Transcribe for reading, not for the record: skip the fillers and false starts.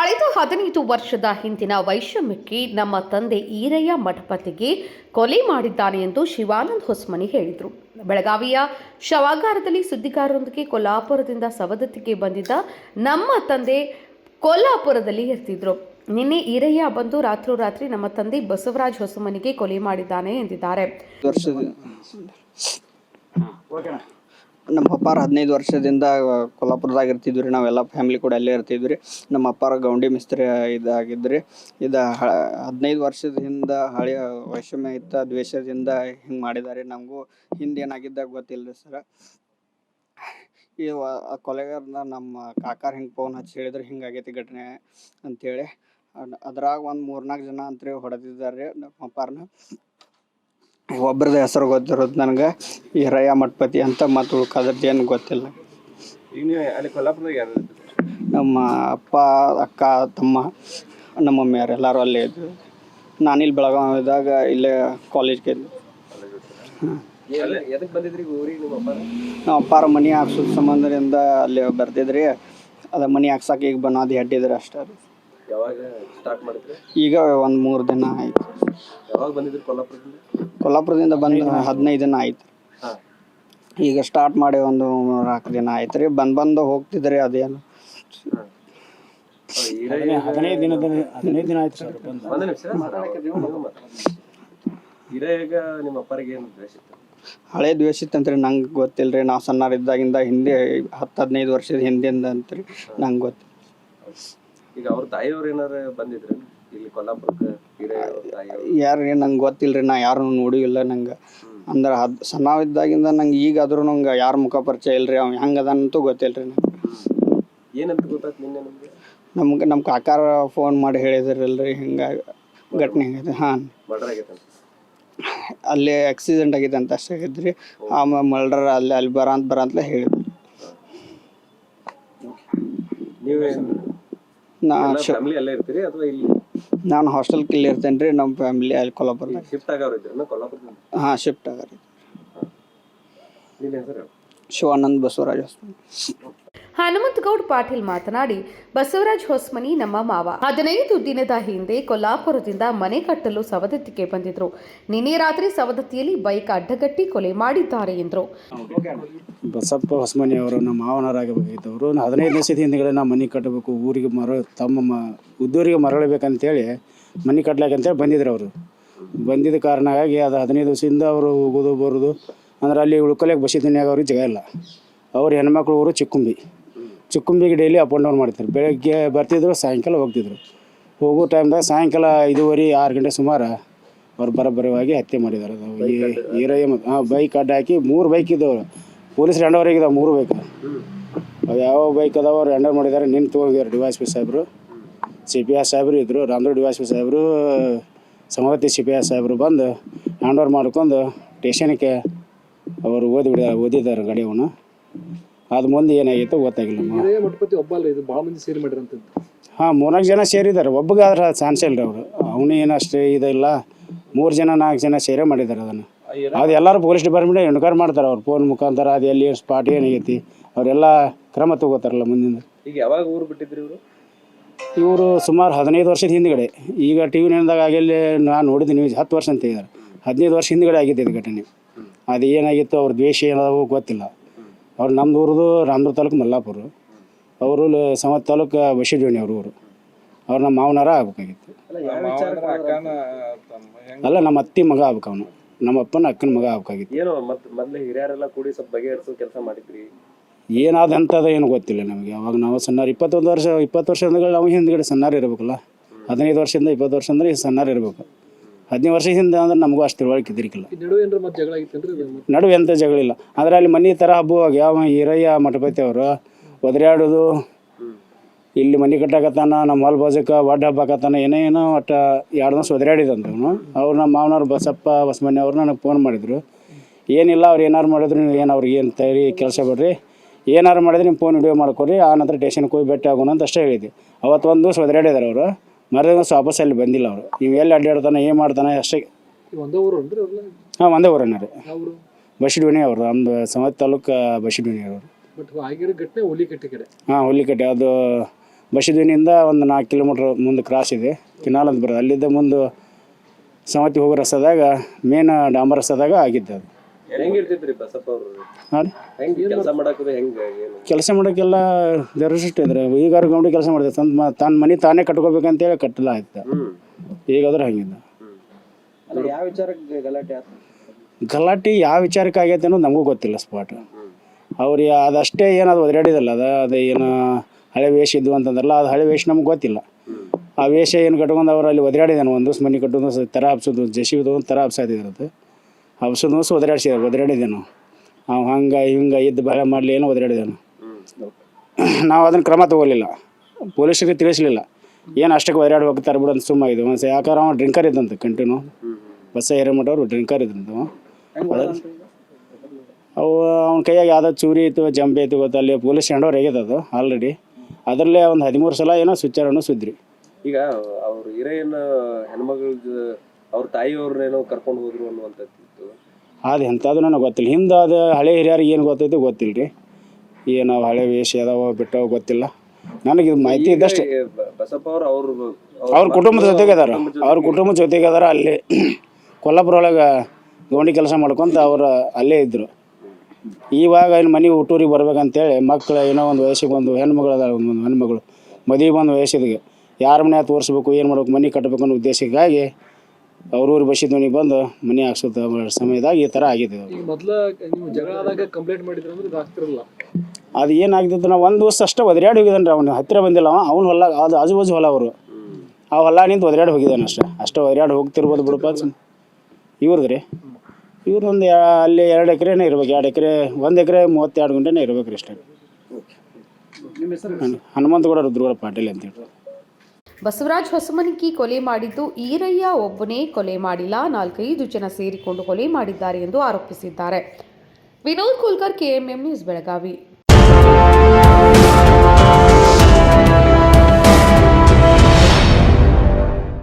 15 ವರ್ಷದ ಹಿಂದಿನ ವೈಷಮ್ಯಕ್ಕೆ ನಮ್ಮ ತಂದೆ ಈರಯ್ಯ ಮಠಪತಿಗೆ ಕೊಲೆ ಮಾಡಿದ್ದಾನೆ ಎಂದು ಶಿವಾನಂದ ಹೊಸ್ಮನಿ ಹೇಳಿದರು. ಬೆಳಗಾವಿಯ ಶವಾಗಾರದಲ್ಲಿ ಸುದ್ದಿಗಾರರೊಂದಿಗೆ ಕೊಲ್ಲಾಪುರದಿಂದ ಸವದತ್ತಿಗೆ ಬಂದಿದ್ದ ನಮ್ಮ ತಂದೆ ಕೊಲ್ಲಾಪುರದಲ್ಲಿ ಇರ್ತಿದ್ರು. ನಿನ್ನೆ ಈರಯ್ಯ ಬಂದು ರಾತ್ರೋರಾತ್ರಿ ನಮ್ಮ ತಂದೆ ಬಸವರಾಜ್ ಹೊಸಮನಿಗೆ ಕೊಲೆ ಮಾಡಿದ್ದಾನೆ ಎಂದಿದ್ದಾರೆ. ನಮ್ಮ ಅಪ್ಪಾರ 15 ವರ್ಷದಿಂದ ಕೊಲ್ಲಾಪುರದಾಗ ಇರ್ತಿದ್ವಿ ರೀ. ನಾವೆಲ್ಲ ಫ್ಯಾಮಿಲಿ ಕೂಡ ಅಲ್ಲೇ ಇರ್ತಿದ್ವಿ ರೀ. ನಮ್ಮ ಅಪ್ಪಾರ ಗೌಂಡಿ ಮಿಸ್ತ್ರಿ ಇದಾಗಿದ್ರಿ. 15 ವರ್ಷದ ಹಿಂದೆ ಹಳೆಯ ವೈಷಮ್ಯ ಇತ್ತ ದ್ವೇಷದಿಂದ ಹಿಂಗೆ ಮಾಡಿದ್ದಾರೆ. ನಮಗೂ ಹಿಂದೆ ಏನಾಗಿದ್ದಾಗ ಗೊತ್ತಿಲ್ಲ ರೀ ಸರ. ಈ ಕೊಲೆಗಾರನ ನಮ್ಮ ಕಾಕಾರ ಹಿಂಗೆ ಫೋನ್ ಹಚ್ಚಿ ಹೇಳಿದ್ರೆ ಹಿಂಗಾಗೈತಿ ಘಟನೆ ಅಂಥೇಳಿ. ಅದ್ರಾಗ ಒಂದು 3-4 ಜನ ಅಂತ್ರಿ ಹೊಡೆದಿದ್ದಾರೆ ರೀ ನಮ್ಮ ಅಪ್ಪಾರನ್ನ. ಒಬ್ಬರದ ಹೆಸರು ಗೊತ್ತಿರೋದು ನನಗೆ ಈರಯ್ಯ ಮಠಪತಿ ಅಂತ, ಮತ್ತು ಉಳ್ಕಾದ್ರದ್ದು ಏನು ಗೊತ್ತಿಲ್ಲ. ನಮ್ಮ ಅಪ್ಪ, ಅಕ್ಕ, ತಮ್ಮ, ನಮ್ಮ ಮಮ್ಮಿಯರು ಎಲ್ಲರೂ ಅಲ್ಲೇ ಇದ್ದರು. ನಾನಿಲ್ಲಿ ಬೆಳಗಾವಿದಾಗ ಇಲ್ಲೇ ಕಾಲೇಜ್ಗೆ ಇದ್ದೆ. ನಮ್ಮ ಅಪ್ಪಾರ ಮನೆ ಹಾಕ್ಸೋದು ಸಂಬಂಧದಿಂದ ಅಲ್ಲಿ ಬರ್ತಿದ್ರಿ. ಅದು ಮನೆ ಹಾಕ್ಸಕ್ಕೆ ಈಗ ಬನ್ನೋದು ಹೆಡ್ಡಿದ್ರಿ ಅಷ್ಟೇ. ಈಗ ಒಂದು 3 ದಿನ ಆಯ್ತು. ಕೊಲ್ಲಾಪುರದಿಂದ ಬಂದು 15 ದಿನ ಆಯ್ತು. ಈಗ ಸ್ಟಾರ್ಟ್ ಮಾಡಿ ಒಂದು 4 ದಿನ ಆಯ್ತು ರೀ. ಬಂದು ಹೋಗ್ತಿದ್ರಿ. ಅದೇನು 15 ದಿನ ಆಯ್ತು ಸರ್. ಹಳೆ ದ್ವೇಷ ಇತ್ತಂತ್ರಿ. ನಂಗೆ ಗೊತ್ತಿಲ್ಲ ರೀ. ನಾವು ಸಣ್ಣರಿದ್ದಾಗಿಂದ ಹಿಂದೆ 10-15 ವರ್ಷದ ಹಿಂದಿಂದ ಅಂತ್ರಿ ನಂಗೆ ಗೊತ್ತಿಲ್ಲ. ಈಗ ಅವ್ರ ತಾಯಿಯವ್ರು ಏನಾರು ಬಂದಿದ್ರು ಇಲ್ಲಿ ಕೊಲ್ಲಾಪುರಕ್ಕೆ? ಯಾರು ರೀ ನಂಗೆ ಗೊತ್ತಿಲ್ಲ ರೀ. ನಾ ಯಾರನ್ನು ನೋಡಿಲ್ಲ. ನಂಗೆ ಅಂದ್ರೆ ಸಣ್ಣವಿದ್ದಾಗಿಂದ ನಂಗೆ ಈಗ ಆದ್ರೂ ನಂಗೆ ಯಾರ ಮುಖ ಪರಿಚಯ ಇಲ್ಲ ರೀ. ಅವ್ನು ಹೆಂಗೆ ಅದಂತೂ ಗೊತ್ತಿಲ್ಲ ರೀ ನಂಗೆ. ಏನಂತ ಗೊತ್ತಾಯ್ತು ನಿನ್ನೆ ನಿಮಗೆ? ನಮ್ಮ ಕಾಕಾರ ಫೋನ್ ಮಾಡಿ ಹೇಳಿದ್ರಲ್ಲ ರೀ ಹಿಂಗೆ ಘಟನೆ ಆಗೈತೆ. ಹಾಂ, ಅಲ್ಲಿ ಆಕ್ಸಿಡೆಂಟ್ ಆಗೈತೆ ಅಂತ ಅಷ್ಟೇ ಆಗಿದ್ರಿ. ಆಮೇಲೆ ಮಲ್ಡ್ರ ಅಲ್ಲಿ ಬರಂತಲೇ ಹೇಳಿದ್ರು. ನಾನು ಹಾಸ್ಟೆಲ್ಗೆ ಇಲ್ಲಿ ಇರ್ತೇನೆ ರೀ. ನಮ್ಮ ಫ್ಯಾಮಿಲಿ ಅಲ್ಲಿ ಕೊಲ್ಲಾಪುರದಾಗ ಹಾಂ ಶಿಫ್ಟ್ ಆಗಾರ. ಶಿವಾನಂದ್ ಬಸವರಾಜ್ ಹೊಸ್ಮನಿ. ಹನುಮಂತಗೌಡ ಪಾಟೀಲ್ ಮಾತನಾಡಿ, ಬಸವರಾಜ್ ಹೊಸ್ಮನಿ ನಮ್ಮ ಮಾವ 15 ದಿನದ ಹಿಂದೆ ಕೊಲ್ಲಾಪುರದಿಂದ ಮನೆ ಕಟ್ಟಲು ಸವದತ್ತಿಗೆ ಬಂದಿದ್ರು. ನಿನ್ನೆ ರಾತ್ರಿ ಸವದತ್ತಿಯಲ್ಲಿ ಬೈಕ್ ಅಡ್ಡಗಟ್ಟಿ ಕೊಲೆ ಮಾಡಿದ್ದಾರೆ ಎಂದರು. ಬಸಪ್ಪ ಹೊಸ್ಮನಿ ಅವರು ನಮ್ಮ ಮಾವನವರಾಗಬೇಕಾಗಿದ್ದವರು. 15 ದಿವಸದ ಹಿಂದ್ಗಡೆ ನಾವು ಮನೆ ಕಟ್ಟಬೇಕು, ಊರಿಗೆ ತಮ್ಮ ಉದ್ದೂರಿಗೆ ಮರಳಬೇಕಂತೇಳಿ ಮನೆ ಕಟ್ಲಾಕಂತೇಳಿ ಬಂದಿದ್ರು. ಅವರು ಬಂದಿದ್ದ ಕಾರಣವಾಗಿ ಅದು 15 ದಿವಸದಿಂದ ಅವರು ಹೋಗೋದು ಬರೋದು ಅಂದ್ರೆ ಅಲ್ಲಿ ಉಳ್ಕೊಳಕ್ಕೆ ಬಸ್ಸಿ ದುನಿಯಾಗ ಅವ್ರಿಗೆ ಜಾಗ ಇಲ್ಲ. ಅವ್ರ ಹೆಣ್ಮಕ್ಳು ಊರು ಚಿಕ್ಕುಂಬಿಗೆ ಡೈಲಿ ಅಪ್ ಆ್ಯಂಡ್ ಡೌನ್ ಮಾಡ್ತಾರೆ. ಬೆಳಗ್ಗೆ ಬರ್ತಿದ್ರು, ಸಾಯಂಕಾಲ ಹೋಗ್ತಿದ್ರು. ಹೋಗೋ ಟೈಮ್ದಾಗ ಸಾಯಂಕಾಲ 5:30-6 ಗಂಟೆ ಸುಮಾರು ಅವ್ರು ಬರೋಬ್ಬರವಾಗಿ ಹತ್ಯೆ ಮಾಡಿದ್ದಾರೆ. ಈರಯ್ಯ ಬೈಕ್ ಅಡ್ಡ ಹಾಕಿ 3 ಬೈಕ್ ಇದ್ದವರು. ಪೊಲೀಸರು ಹ್ಯಾಂಡ್ ಇದಾವೆ 3 ಬೈಕ್. ಅವು ಯಾವ ಬೈಕ್ ಅದಾವೆ ಅವ್ರು ಹ್ಯಾಂಡ್ ಮಾಡಿದ್ದಾರೆ. ನಿನ್ನೆ ತೊಗೊಂಡಿದ್ದಾರೆ ಡಿವೈಎಸ್ಪಿ ಸಾಹೇಬರು, CPI ಸಾಹೇಬರು ಇದ್ದರು. ರಾಮದುರ್ಗ ಡಿವೈಎಸ್ಪಿ ಸಾಹೇಬರು, ಸಮಾವತಿ CPI ಸಾಹೇಬರು ಬಂದು ಹ್ಯಾಂಡ್ ಓವರ್ ಮಾಡ್ಕೊಂಡು ಸ್ಟೇಷನ್ಗೆ ಅವರು ಓದಿದ್ದಾರೆ ಗಾಡಿಯವನ್ನ. ಅದು ಮುಂದೆ ಏನಾಗಿತ್ತು ಗೊತ್ತಾಗಿಲ್ಲ. ಹಾಂ, 3-4 ಜನ ಸೇರಿದ್ದಾರೆ. ಒಬ್ಬಗಾದ್ರೆ ಚಾನ್ಸ್ ಇಲ್ಲ ರೀ. ಅವರು ಅವನು ಏನು ಅಷ್ಟೇ ಇದಿಲ್ಲ. 3 ಜನ 4 ಜನ ಸೇರೇ ಮಾಡಿದ್ದಾರೆ ಅದನ್ನು. ಅದು ಎಲ್ಲರೂ ಪೊಲೀಸ್ ಡಿಪಾರ್ಟ್ಮೆಂಟ್ ಎನ್ಕ್ವೈರ್ ಮಾಡ್ತಾರೆ. ಅವ್ರು ಫೋನ್ ಮುಖಾಂತರ ಅದು ಎಲ್ಲಿ ಸ್ಪಾಟ್ ಏನಾಗೈತಿ ಅವರೆಲ್ಲ ಕ್ರಮ ತಗೋತಾರಲ್ಲ ಮುಂದಿನ. ಈಗ ಯಾವಾಗ ಊರು ಬಿಟ್ಟಿದ್ರಿ ಇವರು ಸುಮಾರು 15 ವರ್ಷದ ಹಿಂದ್ಗಡೆ. ಈಗ TV ನ್ಯೂಸ್ದಾಗ ಆಗಲ್ಲಿ ನಾನು ನೋಡಿದ್ದೀನಿ. 10 ವರ್ಷ ಅಂತ ಹೇಳಿದ್ದಾರೆ. 15 ವರ್ಷ ಹಿಂದ್ಗಡೆ ಆಗಿತ್ತು ಇದು ಘಟನೆ. ಅದು ಏನಾಗಿತ್ತು ಅವ್ರ ದ್ವೇಷ ಏನಾದವು ಗೊತ್ತಿಲ್ಲ. ಅವ್ರು ನಮ್ಮದು ಊರದು ರಾಮದುರ್ಗ ತಾಲೂಕು ಮಲ್ಲಾಪುರ. ಅವರು ಸವದತ್ತಿ ತಾಲೂಕು ಬಶಿಡ್ವಣಿ ಅವ್ರ ಊರು. ಅವ್ರು ನಮ್ಮ ಮಾವನಾರ ಆಗ್ಬೇಕಾಗಿತ್ತು. ಅಲ್ಲ, ನಮ್ಮ ಅತ್ತಿ ಮಗ ಆಗ್ಬೇಕು. ಅವನು ನಮ್ಮ ಅಪ್ಪನ ಅಕ್ಕನ ಮಗ ಆಗ್ಬೇಕಾಗಿತ್ತು. ಏನಾದಂಥದ್ದು ಏನು ಗೊತ್ತಿಲ್ಲ ನಮಗೆ. ಅವಾಗ ನಾವು ಸಣ್ಣಾರು 20 ವರ್ಷ ಅಂದ್ರೆ ನಾವು ಹಿಂದ್ಗಡೆ ಸಣ್ಣಾರು ಇರಬೇಕಲ್ಲ. 15 ವರ್ಷದಿಂದ 20 ವರ್ಷ ಅಂದ್ರೆ ಸಣ್ಣಾರು ಇರಬೇಕು. 15 ವರ್ಷದಿಂದ ಅಂದ್ರೆ ನಮಗೂ ಅಷ್ಟು ತಿಳುವಳಿಕೆ ಇದ್ದಿರಲಿಲ್ಲ. ನಡುವೆ ಎಂಥ ಜಗಳಿಲ್ಲ. ಆದರೆ ಅಲ್ಲಿ ಮನೆ ಥರ ಹಬ್ಬವಾಗ ಯಾವ ಈರಯ್ಯ ಮಠಪತಿ ಅವರು ಒದರಾಡೋದು, ಇಲ್ಲಿ ಮನೆ ಕಟ್ಟಾಕತ್ತಾನ, ನಮ್ಮ ಹೊಲ ಬಾಜಕ್ಕೆ ಒಡ್ಡ ಹಬ್ಬಾಕತ್ತಾನ, ಏನೇನೋ ಒಟ್ಟು 2 ದಿವಸ ಒದರಾಡಿದಂತವನು. ಅವ್ರು ನಮ್ಮ ಮಾವನವ್ರು ಬಸಪ್ಪ ಹೊಸ್ಮನಿ ಅವ್ರು ನನಗೆ ಫೋನ್ ಮಾಡಿದರು. ಏನಿಲ್ಲ, ಅವ್ರು ಏನಾರು ಮಾಡಿದ್ರು ಏನು ಅವ್ರಿಗೆ ಏನು ತಯಾರಿ ಕೆಲಸ ಬಿಡ್ರಿ, ಏನಾರು ಮಾಡಿದ್ರೆ ನಿಮ್ಮ ಫೋನ್ ವಿಡಿಯೋ ಮಾಡ್ಕೊಡ್ರಿ, ಆ ನಂತರ ಸ್ಟೇಷನ್ಗೆ ಹೋಗಿ ಭೇಟಿ ಆಗೋಣ ಅಂತ ಅಷ್ಟೇ ಹೇಳಿದ್ವಿ. ಅವತ್ತು 1 ದಿವಸ ಒದರಾಡಿದ್ದಾರೆ ಅವರು. ಮರದ ದಿವಸ ವಾಪಸ್ ಅಲ್ಲಿ ಬಂದಿಲ್ಲ ಅವರು. ನೀವು ಎಲ್ಲಿ ಅಡ್ಡಾಡ್ತಾನೆ ಏನು ಮಾಡ್ತಾನೆ ಅಷ್ಟೇ. ಹಾಂ, ಒಂದೇ ಊರನ್ನ ರೀ. ಬಶಿಡ್ವಣಿ ಅವರು. ನಮ್ದು ಸವದತ್ತಿ ತಾಲೂಕು ಬಶಿಡ್ವಣಿ ಅವರು. ಹಾಂ, ಹುಲಿಕಟ್ಟೆ. ಅದು ಬಸಿದೀನಿಂದ ಒಂದು 4 ಕಿಲೋಮೀಟ್ರ್ ಮುಂದೆ ಕ್ರಾಸ್ ಇದೆ, ಕಿನಾಲ್ ಅಂತ ಬರೋದು. ಅಲ್ಲಿದ್ದ ಮುಂದೆ ಸವತಿ ಹೋಗೋ ರಸ್ತೆದಾಗ ಮೇನ್ ಡಾಂಬರ್ ರಸ್ತೆದಾಗ ಆಗಿದ್ದು ಅದು. ಹೆಂಗಿರ್ತಿದ್ರಿ ಬಸಪ್ಪ ಅವರು? ಹಾಂ ರೀ, ಹೆಂಗೆ ಕೆಲಸ ಮಾಡಕ್ಕೆ ಹೆಂಗೆ ಏನು? ಕೆಲಸ ಮಾಡೋಕ್ಕೆಲ್ಲ ಜರ್ರಿಸ್ಟ್ ಇದ್ರೆ ಈಗ ಗೌಂಡಿ ಕೆಲಸ ಮಾಡ್ತಾರೆ, ತನ್ನ ಮನೆ ತಾನೇ ಕಟ್ಕೋಬೇಕಂತೇಳಿ ಕಟ್ಟಲ್ಲ ಆಯ್ತು. ಈಗಾದ್ರೆ ಹಂಗಿಲ್ಲ. ಅಲ್ಲ, ಯಾವ ವಿಚಾರಕ್ಕೆ ಗಲಾಟೆ ಆಯ್ತು? ಗಲಾಟೆ ಯಾವ ವಿಚಾರಕ್ಕೆ ಆಗೈತೆ ಅನ್ನೋದು ನಮಗೂ ಗೊತ್ತಿಲ್ಲ ಸ್ಪಾಟ್. ಅವ್ರಿಗೆ ಅದಷ್ಟೇ ಏನದು ಒದರಾಡಿದಲ್ಲ, ಅದು ಏನು ಹಳೆ ವೇಷ ಇದ್ವು ಅಂತಂದ್ರಲ್ಲ, ಅದು ಹಳೆ ವೇಷ ನಮ್ಗೆ ಗೊತ್ತಿಲ್ಲ. ಆ ವೇಷ ಏನು ಕಟ್ಕೊಂಡು ಅವ್ರು ಅಲ್ಲಿ ಒದರಾಡಿದಾನೆ. ಒಂದು ದಿವಸ ಮನೆ ಕಟ್ಟೋದು ಥರ ಹಬ್ಸೋದು, ಜೆಸಿಬಿದು ಒಂದು ಥರ ಹಬ್ಸಾದಿರೋದು, ಹಬ್ಸೋದು ದಿವಸ ಒದರಾಡಿದ್ದೇನು ನಾವು. ಹಂಗೆ ಹಿಂಗೆ ಇದ್ದು ಬಹಳ ಮಾಡಲಿ ಏನೋ ಒದರಾಡಿದ್ದೇನು. ನಾವು ಅದನ್ನು ಕ್ರಮ ತೊಗೊಲಿಲ್ಲ, ಪೊಲೀಸರಿಗೆ ತಿಳಿಸಲಿಲ್ಲ. ಏನು ಅಷ್ಟಕ್ಕೆ ಒದರಾಡಿ ಹೋಗ್ತಾರೆ ಬಿಡು ಅಂತ ಸುಮ್ಮಾಗಿದ್ದು. ಒಂದು ಯಾಕಂದ್ರೆ ಅವ್ನು ಡ್ರಿಂಕರ್ ಇದ್ದಂತೆ, ಕಂಟಿನ್ಯೂ ಬಸ್ಸ ಹಿರೇಮಠ ಅವರು ಡ್ರಿಂಕರ್ ಇದ್ದಂತೆ. ಅವು ಅವ್ನ ಕೈಯಾಗ ಯಾವುದೋ ಚೂರಿ ಇತ್ತು, ಜಂಬೆ ಇತ್ತು ಗೊತ್ತಲ್ಲಿ, ಪೊಲೀಸ್ ಹ್ಯಾಂಡ್ ಓವರ್ ಆಗ್ಯದ ಅದು ಆಲ್ರೆಡಿ. ಅದರಲ್ಲೇ ಒಂದು 13 ಸಲ ಏನೋ ಸ್ವಿಚ್ಚರನ್ನು ಸುದ್ರಿ. ಈಗ ಅವ್ರ ಹಿರಿಯನ ಹೆಣ್ಮಗಳ ಅವ್ರ ತಾಯಿಯವ್ರನ್ನೇನೋ ಕರ್ಕೊಂಡು ಹೋದ್ರು ಅನ್ನುವಂಥದ್ದು. ಅದು ಎಂಥದ್ದು ನನಗೆ ಗೊತ್ತಿಲ್ಲ. ಹಿಂದೆ ಅದು ಹಳೆ ಹಿರಿಯರಿಗೆ ಏನು ಗೊತ್ತೈತೆ ಗೊತ್ತಿಲ್ಲ ರೀ. ಏನು ಹಳೆ ವೇಷ ಅದಾವ ಬಿಟ್ಟವ ಗೊತ್ತಿಲ್ಲ ನನಗೆ. ಇದು ಮಾಹಿತಿ ಇದ್ದಷ್ಟೇ. ಬಸಪ್ಪ ಅವ್ರ ಕುಟುಂಬದ ಜೊತೆಗೆ ಅದಾರ, ಅವ್ರ ಕುಟುಂಬದ ಜೊತೆಗೆ ಅದಾರ. ಅಲ್ಲಿ ಕೊಲ್ಲಾಪುರ ಒಳಗೆ ಗೌಂಡಿ ಕೆಲಸ ಮಾಡ್ಕೊಂತ ಅವ್ರು ಅಲ್ಲೇ ಇದ್ದರು. ಇವಾಗ ಇನ್ನು ಮನೆಗೆ ಹುಟ್ಟೂರಿಗೆ ಬರ್ಬೇಕಂತೇಳಿ ಮಕ್ಕಳು ಏನೋ ಒಂದು ವಯಸ್ಸಿಗೆ ಬಂದು ಹೆಣ್ಮಗಳು ಅದಾರ, ಒಂದು ಹೆಣ್ಮಗಳು ಮದುವೆ ಬಂದು ವಯಸ್ಸಿಗೆ ಯಾರ ಮನೆ ತೋರಿಸ್ಬೇಕು, ಏನು ಮಾಡ್ಬೇಕು, ಮನೆ ಕಟ್ಟಬೇಕು ಅನ್ನೋ ಉದ್ದೇಶಕ್ಕಾಗಿ ಅವ್ರೂರು ಬಸಿದವನಿಗೆ ಬಂದು ಮನೆ ಹಾಕ್ಸೋದು ಸಮಯದಾಗ ಈ ಥರ ಆಗಿದೆ. ಅದು ಏನಾಗ್ತಿತ್ತು, ನಾವು ಒಂದು ದಿವಸ ಅಷ್ಟೇ ಒದರಾಡಿ ಹೋಗಿದ್ದಾನೆ. ಅವ್ನು ಹತ್ತಿರ ಬಂದಿಲ್ಲ, ಅವ್ನು ಹೊಲ, ಅದು ಆಜು ಬಾಜು ಹೊಲ ಅವರು. ಆ ಹೊಲ ನಿಂತು ಒದರಾಡಿ ಹೋಗಿದ್ದಾನೆ ಅಷ್ಟೇ ಒದರಾಡಿ ಹೋಗ್ತಿರ್ಬೋದು ಬಿಡಪ್ಪ. ಇವ್ರದ್ದು ರೀ, ಇವ್ರದ್ದೊಂದು ಅಲ್ಲಿ 2 ಎಕರೆನೇ ಇರ್ಬೇಕು, 2 ಎಕರೆ, 1 ಎಕರೆ 32 ಗುಂಟೆನೇ ಇರ್ಬೇಕು ರೀ ಅಷ್ಟೇ. ಹನುಮಂತಗೌಡ ರುದ್ರಗೌಡ ಪಾಟೀಲ್ ಅಂತೇಳಿ. ಬಸವರಾಜ್ ಹೊಸಮನಿಕಿ ಕೊಲೆ ಮಾಡಿದ್ದು ಈರಯ್ಯ ಒಬ್ಬನೇ ಕೊಲೆ ಮಾಡಿಲ್ಲ, 4-5 ಜನ ಸೇರಿಕೊಂಡು ಕೊಲೆ ಮಾಡಿದ್ದಾರೆ ಎಂದು ಆರೋಪಿಸಿದ್ದಾರೆ. Vinod Kulkar, KMM news, Belagavi.